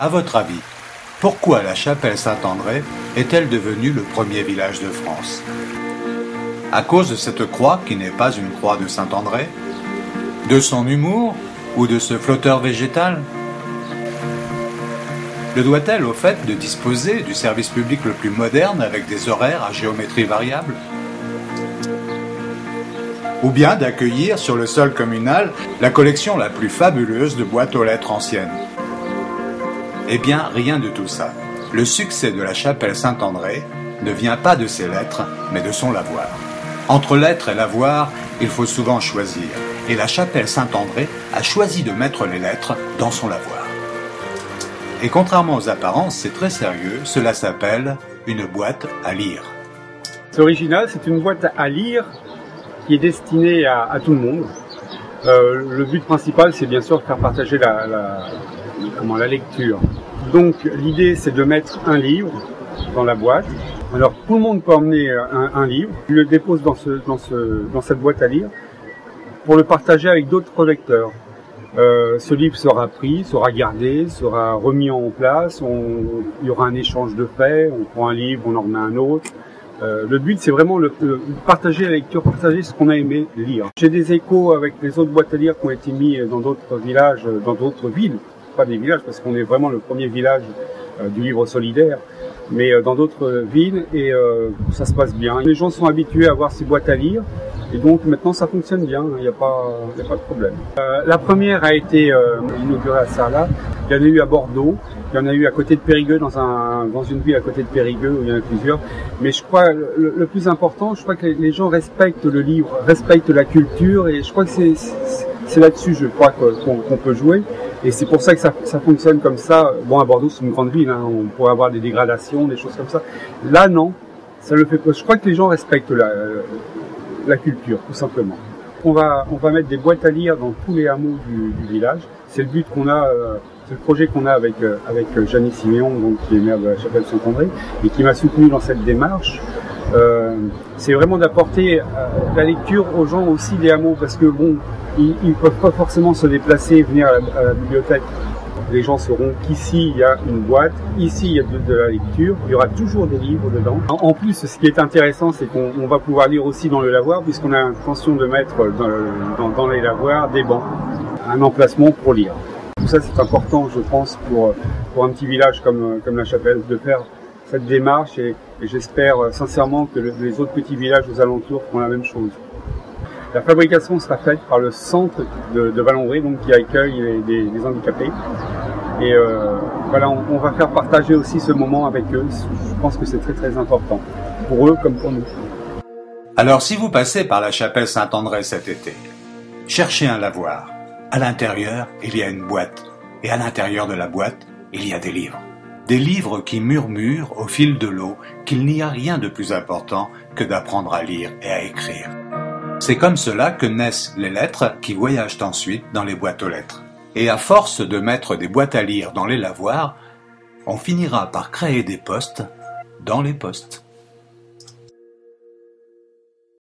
À votre avis, pourquoi la chapelle Saint-André est-elle devenue le premier village de France? À cause de cette croix qui n'est pas une croix de Saint-André? De son humour ou de ce flotteur végétal? Le doit-elle au fait de disposer du service public le plus moderne avec des horaires à géométrie variable? Ou bien d'accueillir sur le sol communal la collection la plus fabuleuse de boîtes aux lettres anciennes? Eh bien, rien de tout ça. Le succès de la chapelle Saint-André ne vient pas de ses lettres, mais de son lavoir. Entre lettres et lavoir, il faut souvent choisir. Et la chapelle Saint-André a choisi de mettre les lettres dans son lavoir. Et contrairement aux apparences, c'est très sérieux, cela s'appelle une boîte à lire. C'est original, c'est une boîte à lire qui est destinée à tout le monde. Le but principal, c'est bien sûr de faire partager la lecture. Donc l'idée, c'est de mettre un livre dans la boîte. Alors tout le monde peut emmener un livre, il le dépose dans cette boîte à lire pour le partager avec d'autres lecteurs. Ce livre sera pris, sera gardé, sera remis en place, il y aura un échange de faits, on prend un livre, on en remet un autre. Le but, c'est vraiment partager la lecture, partager ce qu'on a aimé lire. J'ai des échos avec les autres boîtes à lire qui ont été mis dans d'autres villages, dans d'autres villes, pas des villages parce qu'on est vraiment le premier village du livre solidaire, mais dans d'autres villes et ça se passe bien. Les gens sont habitués à voir ces boîtes à lire et donc maintenant ça fonctionne bien, il n'y a pas de problème. La première a été inaugurée à Sarlat, il y en a eu à Bordeaux, il y en a eu à côté de Périgueux, dans une ville à côté de Périgueux où il y en a plusieurs. Mais je crois le plus important, je crois que les gens respectent le livre, respectent la culture et je crois que c'est là-dessus, je crois qu'on peut jouer. Et c'est pour ça que ça fonctionne comme ça. Bon, à Bordeaux, c'est une grande ville, hein, on pourrait avoir des dégradations, des choses comme ça. Là, non, ça le fait pas. Je crois que les gens respectent la culture, tout simplement. On va mettre des boîtes à lire dans tous les hameaux du village. C'est le but qu'on a. C'est le projet qu'on a avec Jeannie Siméon, donc, qui est maire de la chapelle Saint-André, et qui m'a soutenu dans cette démarche. C'est vraiment d'apporter la lecture aux gens aussi des hameaux, parce que bon, ils ne peuvent pas forcément se déplacer et venir à la bibliothèque. Les gens sauront qu'ici il y a une boîte, ici il y a de la lecture, il y aura toujours des livres dedans. En plus, ce qui est intéressant, c'est qu'on va pouvoir lire aussi dans le lavoir, puisqu'on a l'intention de mettre dans les lavoirs des bancs, un emplacement pour lire. Tout ça, c'est important, je pense, pour un petit village comme la Chapelle, de faire cette démarche et j'espère sincèrement que les autres petits villages aux alentours font la même chose. La fabrication sera faite par le centre de Vallonrée, donc qui accueille des handicapés. Et voilà, on va faire partager aussi ce moment avec eux. Je pense que c'est très très important, pour eux comme pour nous. Alors si vous passez par la chapelle Saint-André cet été, cherchez un lavoir. À l'intérieur, il y a une boîte. Et à l'intérieur de la boîte, il y a des livres. Des livres qui murmurent au fil de l'eau qu'il n'y a rien de plus important que d'apprendre à lire et à écrire. C'est comme cela que naissent les lettres qui voyagent ensuite dans les boîtes aux lettres. Et à force de mettre des boîtes à lire dans les lavoirs, on finira par créer des postes dans les postes.